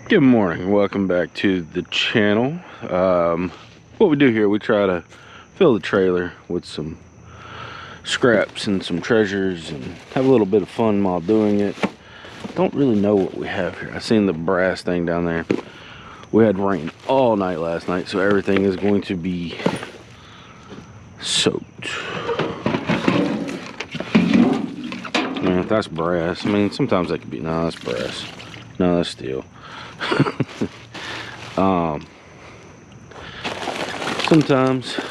Good morning, welcome back to the channel. What we do here, we try to fill the trailer with some scraps and some treasures and have a little bit of fun while doing it. Don't really know what we have here. I seen the brass thing down there. We had rain all night last night, so everything is going to be soaked. Man, that's brass. I mean, sometimes that could be, no, that's brass. No, that's steel. Sometimes you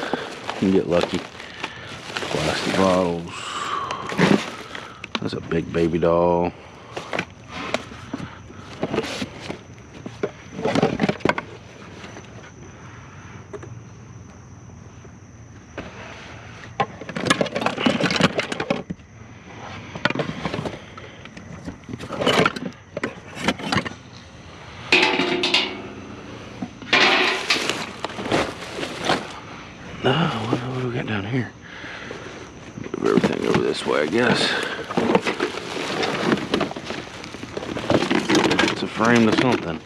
can get lucky. Plastic bottles. That's a big baby doll. What do we got down here? Move everything over this way, I guess. It's a frame to something.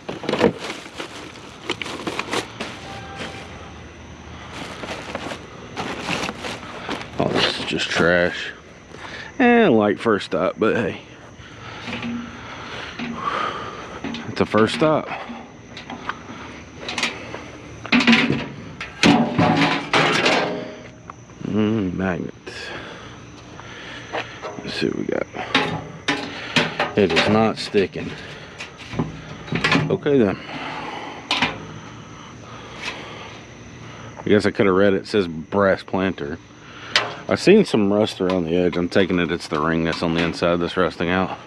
Oh, this is just trash. Light first stop, but hey. It's a first stop. Magnet. Let's see what we got. It is not sticking. Okay then. I guess I could have read it. It says brass planter. I've seen some rust around the edge. I'm taking it it's the ring that's on the inside that's rusting out.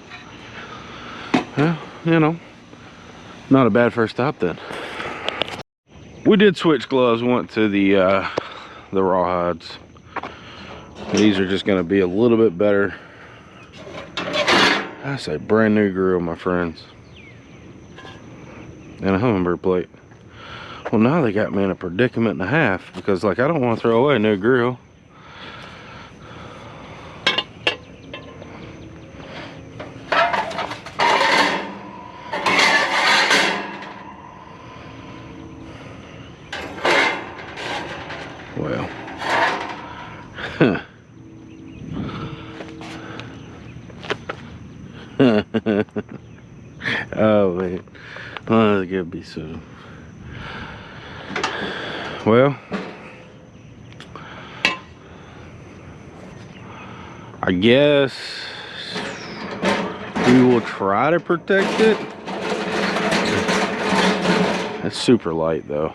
Well, you know, not a bad first stop then. We did switch gloves. We went to the rawhides. These are just going to be a little bit better. That's a brand new grill, my friends. And a Hummingbird plate. Well, now they got me in a predicament and a half, because like I don't want to throw away a new grill. Well. Oh man, oh, that's gonna be so. Well, I guess we will try to protect it. It's super light though.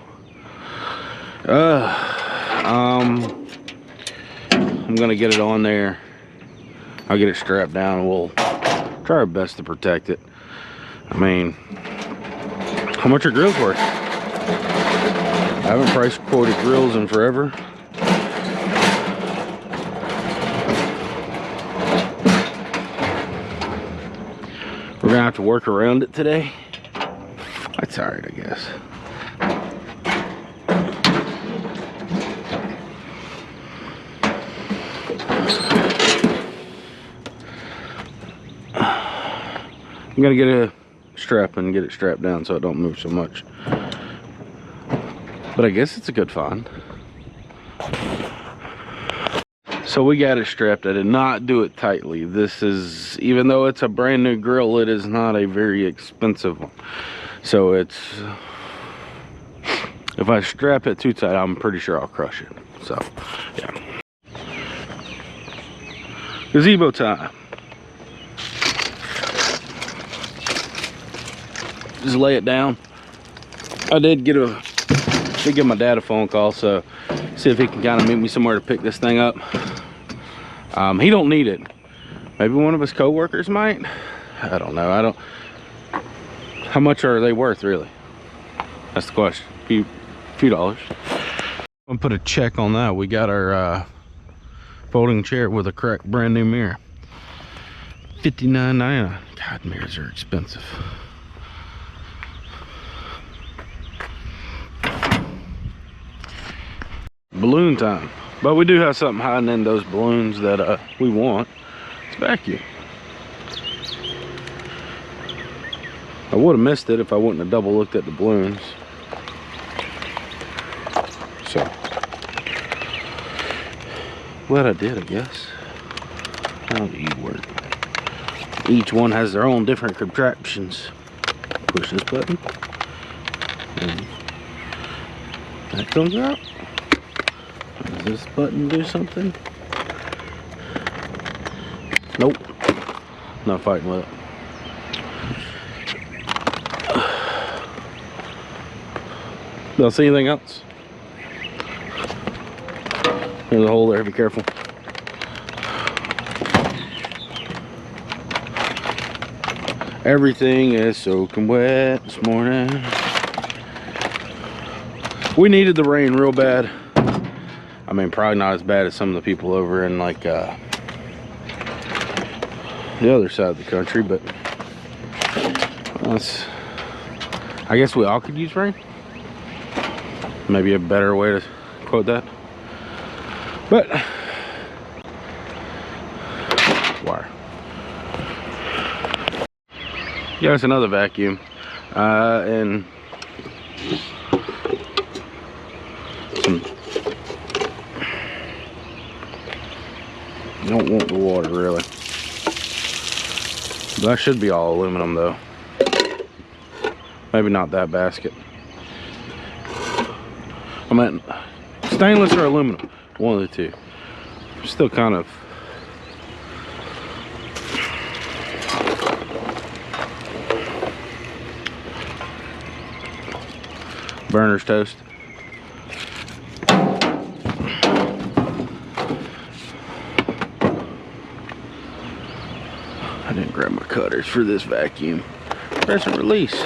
I'm gonna get it on there. I'll get it strapped down and we'll try our best to protect it. I mean, how much are grills worth? I haven't price quoted grills in forever. We're gonna have to work around it today. That's alright, I guess. I'm gonna get a strap and get it strapped down so it don't move so much. But I guess it's a good find. So we got it strapped. I did not do it tightly. This is, even though it's a brand new grill, it is not a very expensive one. So it's, if I strap it too tight, I'm pretty sure I'll crush it. So, yeah. Gazebo time. Just lay it down. I did give my dad a phone call, so see if he can kind of meet me somewhere to pick this thing up. He don't need it. Maybe one of his co-workers might. I don't know. How much are they worth, really? That's the question. Few dollars. I'm gonna put a check on that. We got our folding chair with a cracked brand new mirror. $59.99. God, mirrors are expensive. Balloon time. But we do have something hiding in those balloons that we want. It's vacuum. I would have missed it if I wouldn't have double looked at the balloons. So, what I did, I guess. How do you work? Each one has their own different contraptions. Push this button, and that comes out. Does this button do something? Nope. Not fighting with it. Don't see anything else? There's a hole there, be careful. Everything is soaking wet this morning. We needed the rain real bad. I mean, probably not as bad as some of the people over in like the other side of the country, but I guess we all could use rain. Maybe a better way to quote that. But wire. Yeah, it's another vacuum, and some. Don't want the water really. That should be all aluminum though. Maybe not that basket. I meant stainless or aluminum, one of the two. Still kind of. Burner's toast. I didn't grab my cutters for this vacuum. Press and release.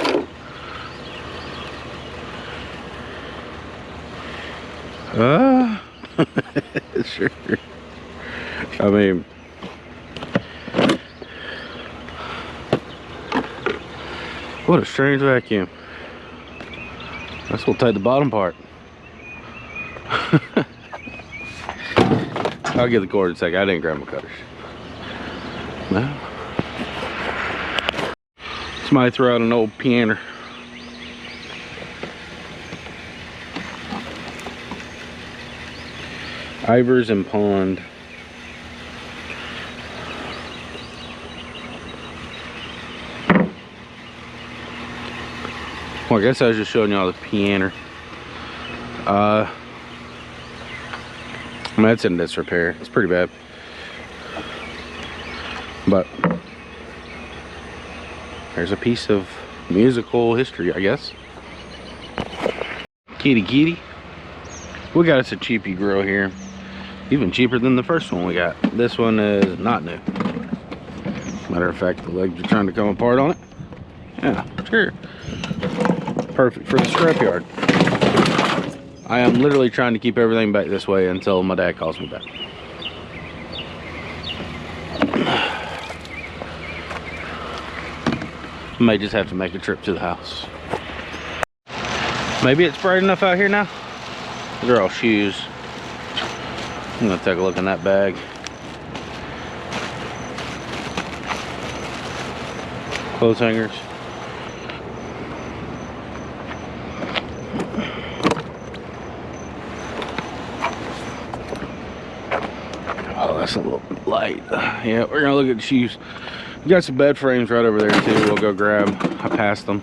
Sure. I mean, what a strange vacuum. I guess we'll take the bottom part. I'll get the cord in a second. I didn't grab my cutters. No. Somebody threw out an old piano. Ivers and Pond. Well, I guess I was just showing y'all the piano. I mean, it's in disrepair. It's pretty bad. But there's a piece of musical history, I guess. Kitty kitty. We got us a cheapy grill here. Even cheaper than the first one we got. This one is not new. Matter of fact, the legs are trying to come apart on it. Yeah, sure. Perfect for the scrapyard. I am literally trying to keep everything back this way until my dad calls me back. May just have to make a trip to the house. Maybe it's bright enough out here now. They're all shoes. I'm gonna take a look in that bag. Clothes hangers. Oh, that's a little light. Yeah, we're gonna look at the shoes. We got some bed frames right over there too. We'll go grab. I passed them,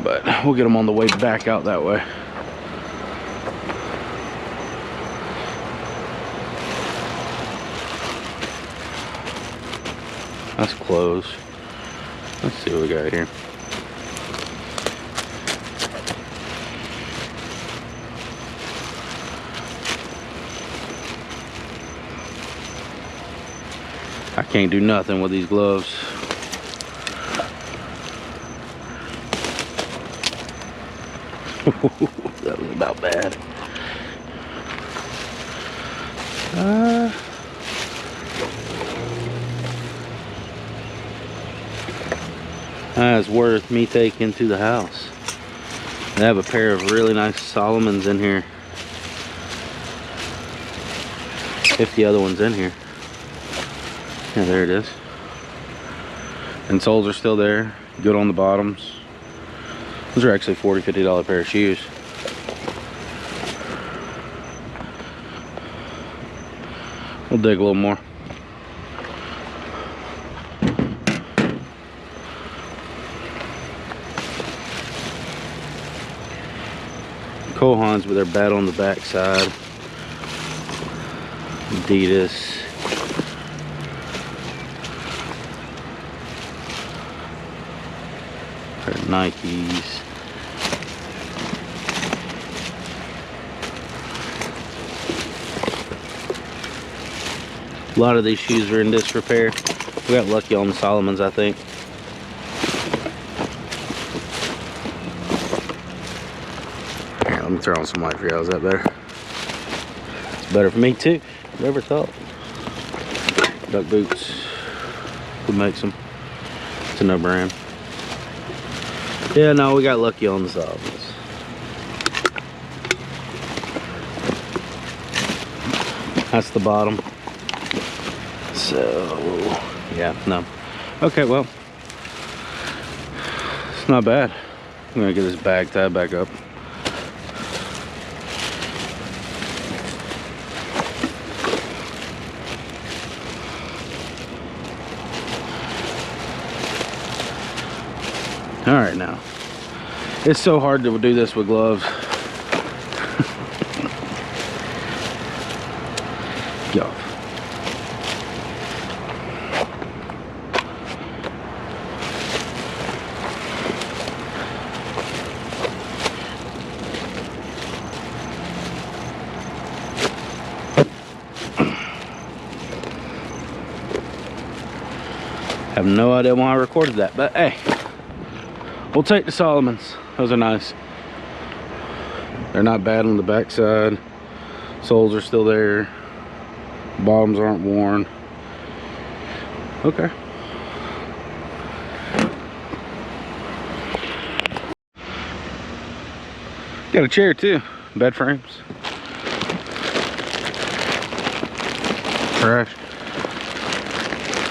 but we'll get them on the way back out that way. That's clothes. Let's see what we got here. I can't do nothing with these gloves. That was about bad. That's worth me taking to the house. They have a pair of really nice Solomons in here. If the other one's in here. Yeah, there it is. And soles are still there. Good on the bottoms. Those are actually $40, $50 pair of shoes. We'll dig a little more. Kohans with their bat on the back side. Adidas. Pair of Nikes. A lot of these shoes are in disrepair. We got lucky on the Solomons, I think. Here, let me throw on some light for you. How's that better? It's better for me too. Never thought. Duck boots. Who makes them? It's a no-brand. Yeah, no, we got lucky on the Solomons. That's the bottom. So, yeah, no. Okay, well, it's not bad. I'm gonna get this bag tied back up. All right, now. It's so hard to do this with gloves. Get off. Have no idea why I recorded that, but hey, we'll take the Solomons. Those are nice. They're not bad on the backside. Soles are still there. Bottoms aren't worn. Okay. Got a chair too. Bed frames. Trash.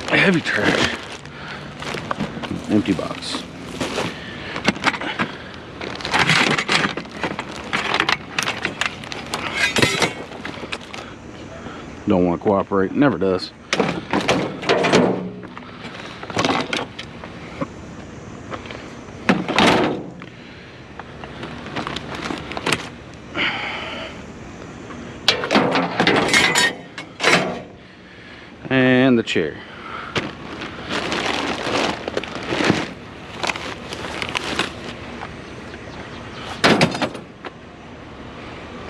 Heavy trash. Empty box. Don't want to cooperate. Never does. And the chair.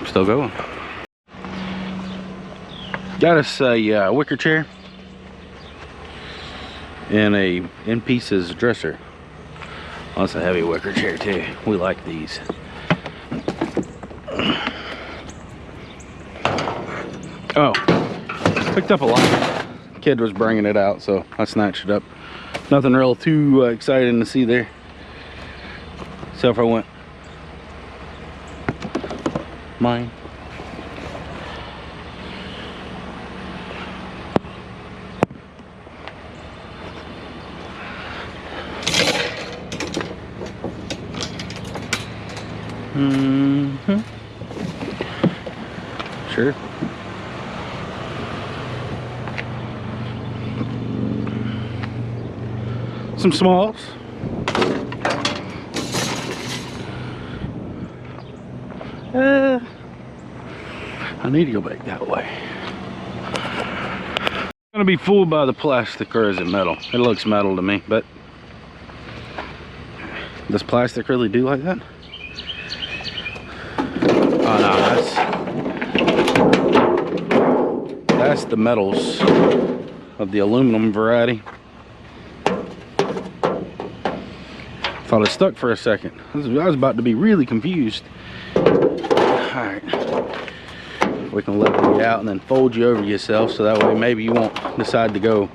Still going. Got us a wicker chair and a in pieces dresser. Oh, that's a heavy wicker chair too. We like these. Oh, picked up a lot. Kid was bringing it out, so I snatched it up. Nothing real too exciting to see there. So if I went mine. Sure. Some smalls. I need to go back that way. I'm gonna be fooled by the plastic, or is it metal? It looks metal to me, but does plastic really do like that? Oh no, that's the metals of the aluminum variety. Thought it stuck for a second. I was about to be really confused. Alright. We can level you out and then fold you over yourself, so that way maybe you won't decide to go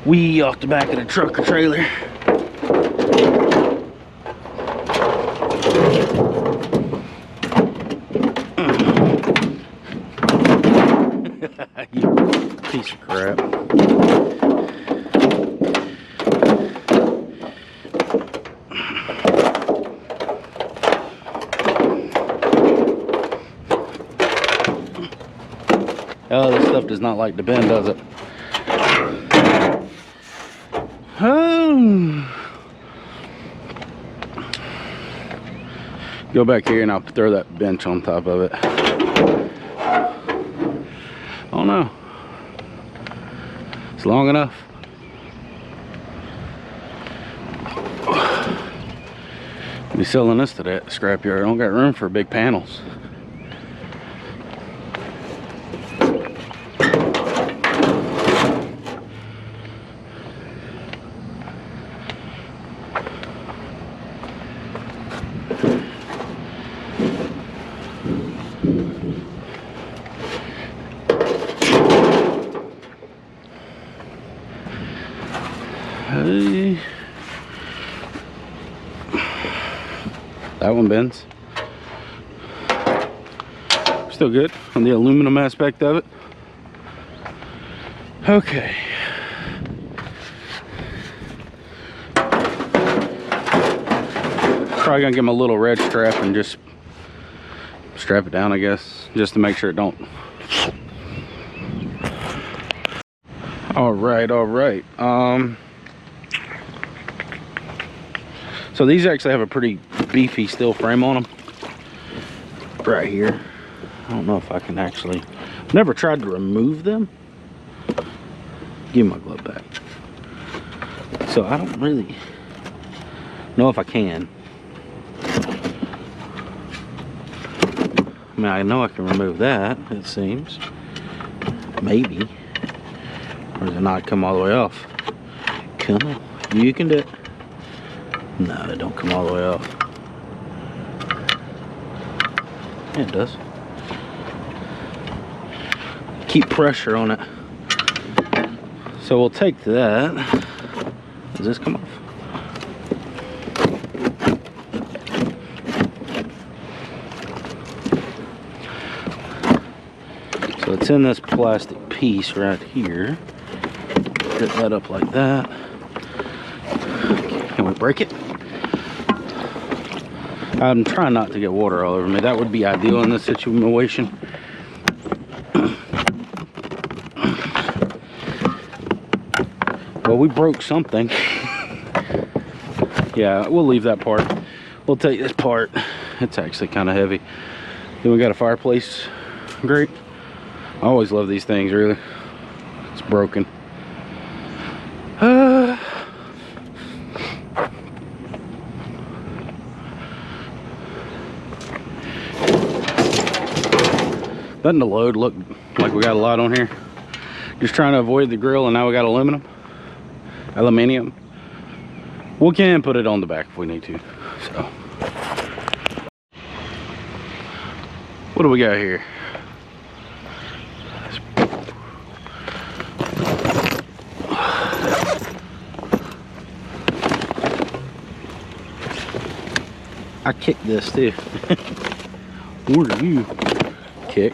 wee off the back of the truck or trailer. You piece of crap. Oh, this stuff does not like to bend, does it? Go back here and I'll throw that bench on top of it. Oh no. It's long enough. Be selling this to that scrapyard. I don't got room for big panels. Hey. That one bends. Still good on the aluminum aspect of it. Okay. Probably gonna get my little red strap and just strap it down, I guess, just to make sure it don't. All right. So these actually have a pretty beefy steel frame on them right here. I don't know if I can actually, never tried to remove them. Give me my glove back. So I don't really know if I can. I mean, I know I can remove that, it seems. Maybe. Or does it not come all the way off? Come on, you can do it. No, it don't come all the way off. Yeah, it does. Keep pressure on it. So we'll take that. Does this come off? So it's in this plastic piece right here. Get that up like that. Can we break it? I'm trying not to get water all over me. That would be ideal in this situation. Well, we broke something. Yeah, we'll leave that part. We'll take this part. It's actually kind of heavy. Then we got a fireplace grate. I always love these things, really. It's broken. Doesn't the load look like we got a lot on here? Just trying to avoid the grill, and now we got aluminum. We can put it on the back if we need to. So, what do we got here? I kicked this too. What do you kick?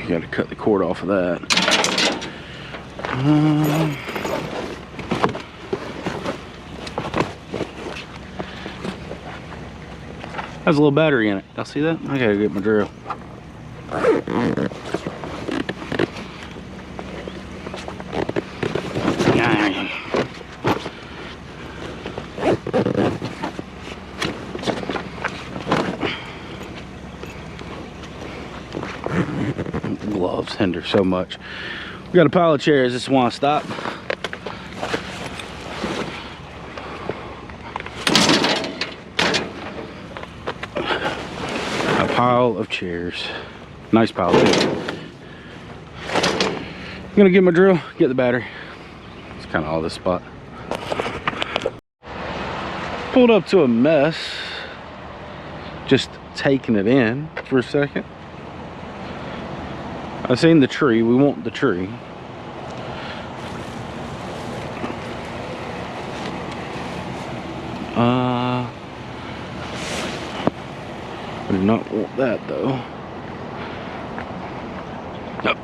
You got to cut the cord off of that. Has a little battery in it. Y'all see that? I gotta get my drill. Gloves hinder so much. We got a pile of chairs. Just want to stop. A pile of chairs. Nice pile too. I'm gonna get my drill, get the battery. It's kind of all this spot. Pulled up to a mess. Just taking it in for a second. I seen the tree. We want the tree. I do not want that though. Nope.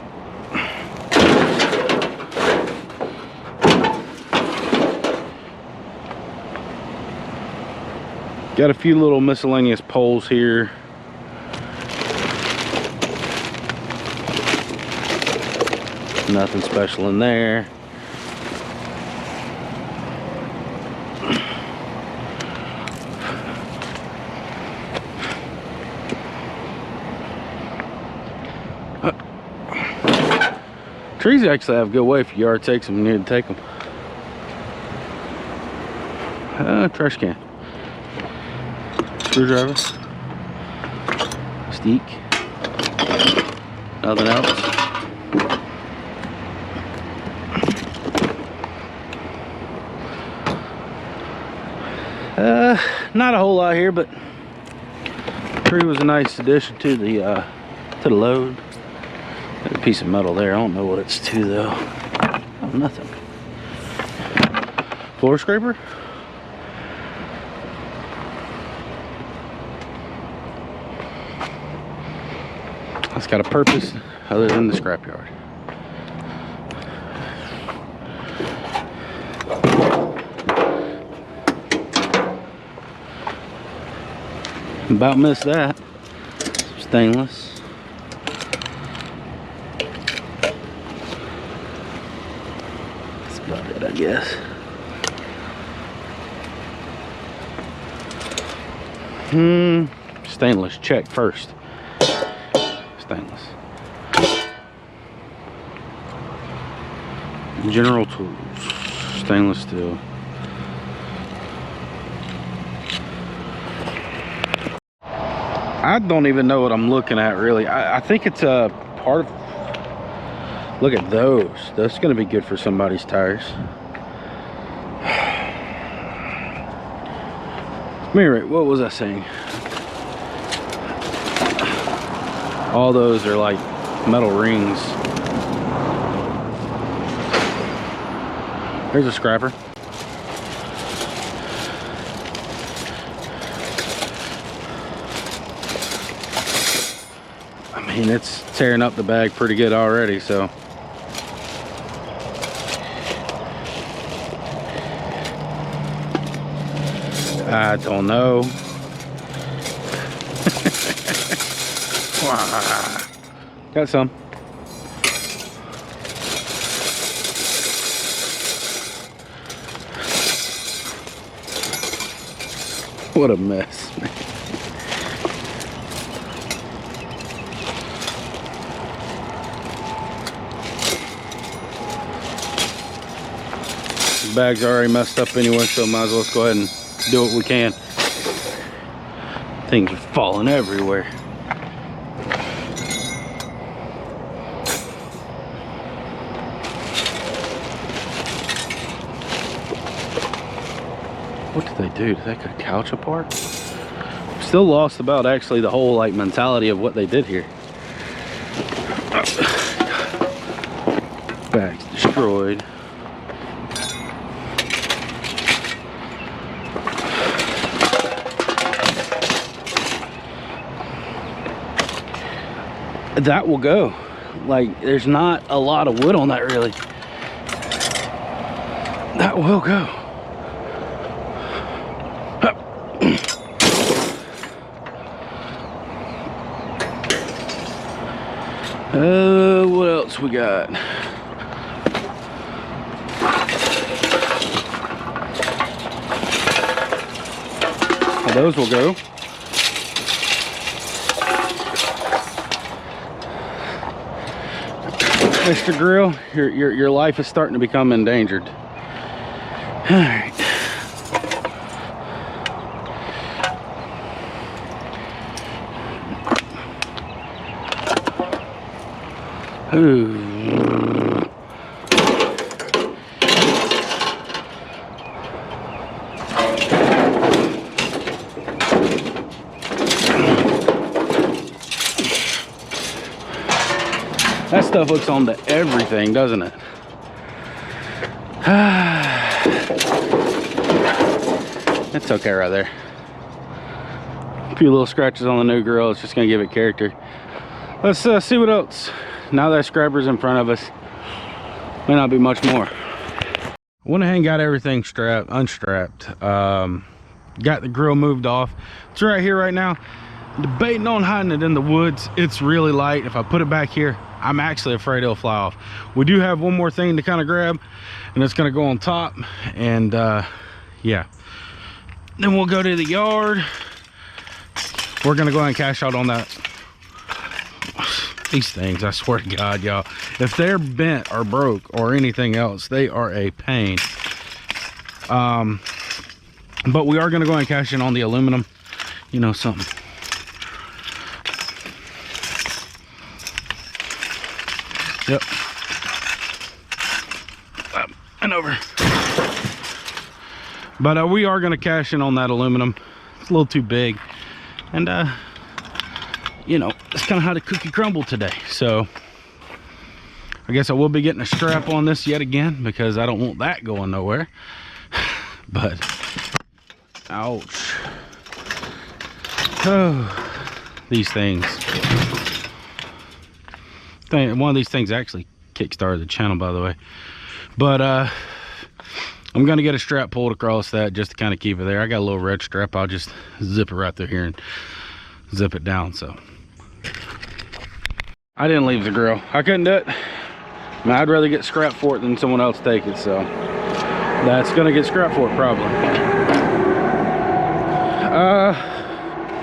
Got a few little miscellaneous poles here. Nothing special in there. Trees actually have a good way if your yard takes them, you need to take them. Trash can. Screwdriver. Steak. Nothing else. Not a whole lot here, but tree was a nice addition to the load. Got a piece of metal there. I don't know what it's to though. Oh, nothing. Floor scraper. It's got a purpose other than the scrapyard. About missed that. Stainless. That's about it, I guess. Stainless, check first. Stainless. General tools. Stainless steel. I don't even know what I'm looking at really. I think it's a part of, look at those. That's gonna be good for somebody's tires. Anyway, what was I saying? All those are like metal rings. There's a scrapper. I mean, it's tearing up the bag pretty good already, so. I don't know. Got some. What a mess, man. The bag's already messed up anyway, so might as well just go ahead and do what we can. Things are falling everywhere. What did they do? Did they cut a couch apart? Still lost about actually the whole like mentality of what they did here. Bags destroyed. That will go. Like, there's not a lot of wood on that really. That will go. What else we got? Well, those will go. Mr. Grill, your life is starting to become endangered. All right. Ooh. That stuff looks onto everything, doesn't it? It's okay right there. A few little scratches on the new grill. It's just gonna give it character. Let's see what else. Now that scrapper's in front of us, may not be much more. Went ahead and got everything unstrapped. Got the grill moved off. It's right here right now. debating on hiding it in the woods. It's really light. If I put it back here, I'm actually afraid it'll fly off. We do have one more thing to kind of grab, and it's going to go on top. And yeah, then we'll go to the yard. We're going to go ahead and cash out on that. These things, I swear to God, y'all, if they're bent or broke or anything else, they are a pain. But we are going to go ahead and cash in on the aluminum. You know something. Yep. Up and over. But we are going to cash in on that aluminum. It's a little too big. And, you know, that's kind of how the cookie crumbled today. So, I guess I will be getting a strap on this yet again, because I don't want that going nowhere. But, ouch. Oh, these things. One of these things actually kickstarted the channel, by the way. But I'm gonna get a strap pulled across that just to kind of keep it there. I got a little red strap. I'll just zip it right through here and zip it down. So I didn't leave the grill. I couldn't do it. I mean, I'd rather get scrap for it than someone else take it. So that's gonna get scrap for it probably.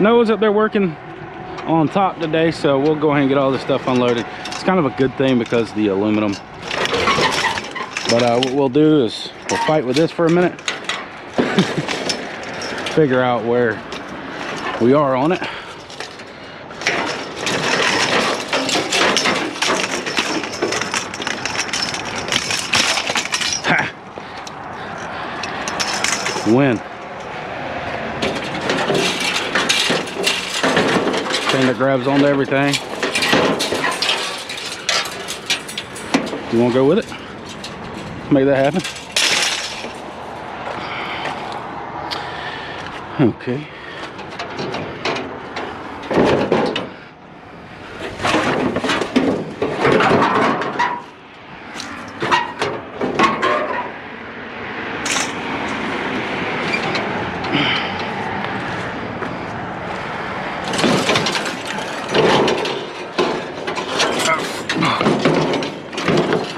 Noah's up there working on top today, so we'll go ahead and get all this stuff unloaded. It's kind of a good thing because of the aluminum. But what we'll do is we'll fight with this for a minute. Figure out where we are on it. Ha! Win. Thing that grabs onto everything. You want to go with it? Make that happen. Okay.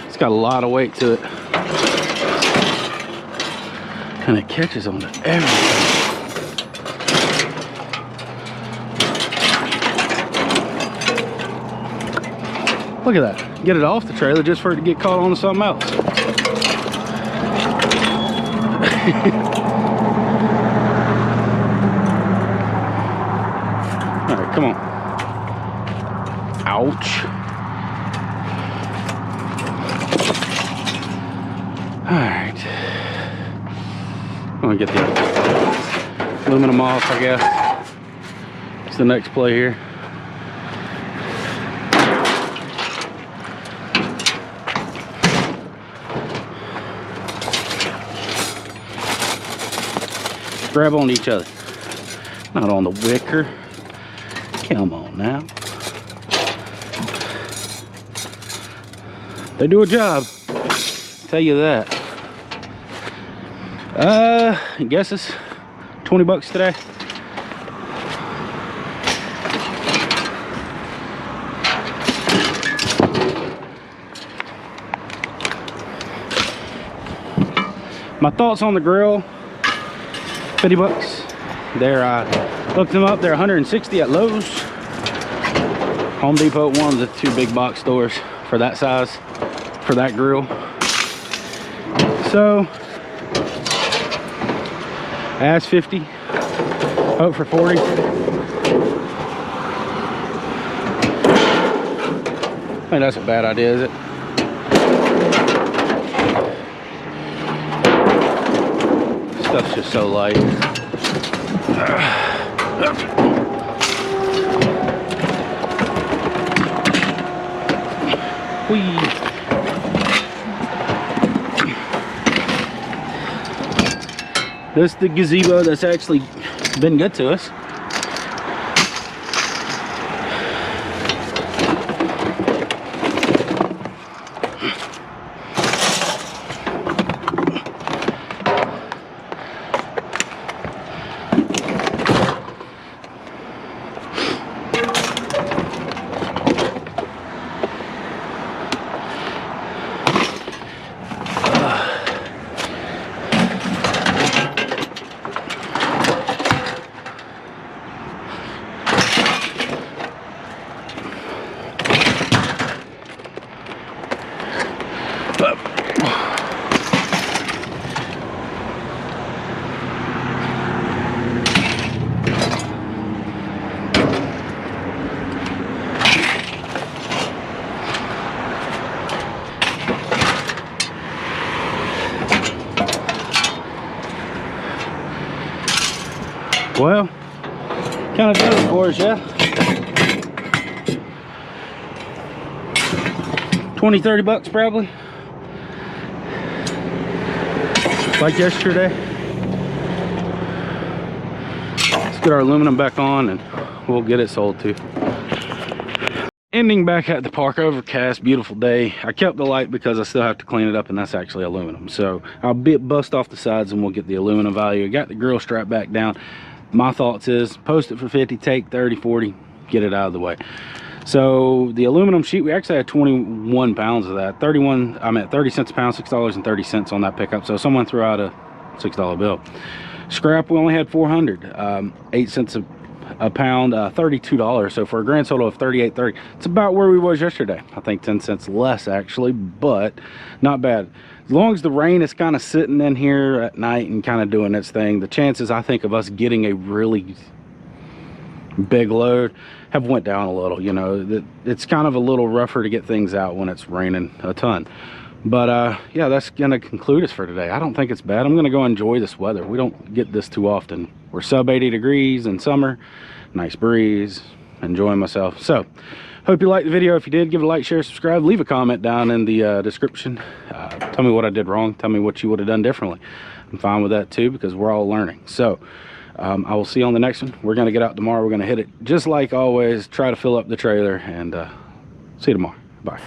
It's got a lot of weight to it. And it catches onto everything. Look at that. Get it off the trailer just for it to get caught onto something else. Alright, come on. Ouch. Alright. I'm gonna get the aluminum off, I guess. It's the next play here. Grab on each other. Not on the wicker. Come on now. They do a job. I'll tell you that. I guess it's 20 bucks today. My thoughts on the grill, 50 bucks. There, I looked them up, they're 160 at Lowe's. Home Depot, one of the two big box stores for that size, for that grill. So, ask 50, hope for 40. I think that's a bad idea, is it? Stuff's just so light. Whee. This is the gazebo that's actually been good to us. Well, kind of does it for us, yeah. 20-30 bucks probably. Like yesterday. Let's get our aluminum back on and we'll get it sold too. Ending back at the park, overcast, beautiful day. I kept the light because I still have to clean it up, and that's actually aluminum. So I'll bust off the sides and we'll get the aluminum value. I got the grill strap back down. My thoughts is post it for 50, take 30, 40, get it out of the way. So the aluminum sheet, we actually had 21 pounds of that. 30 cents a pound, $6.30 on that pickup. So someone threw out a $6 bill. Scrap, we only had 400, 8 cents a pound, $32. So for a grand total of $38.30, it's about where we was yesterday. I think 10 cents less actually, but not bad. As long as the rain is kind of sitting in here at night and kind of doing its thing, the chances I think of us getting a really big load have went down a little. You know, it's kind of a little rougher to get things out when it's raining a ton. But yeah, that's gonna conclude us for today. I don't think it's bad. I'm gonna go enjoy this weather. We don't get this too often. We're sub 80 degrees in summer, nice breeze, enjoying myself. So hope you liked the video. If you did, give it a like, share, subscribe, leave a comment down in the description. Tell me what I did wrong, tell me what you would have done differently. I'm fine with that too, because we're all learning. So I will see you on the next one. We're gonna get out tomorrow. We're gonna hit it just like always, try to fill up the trailer, and see you tomorrow. Bye.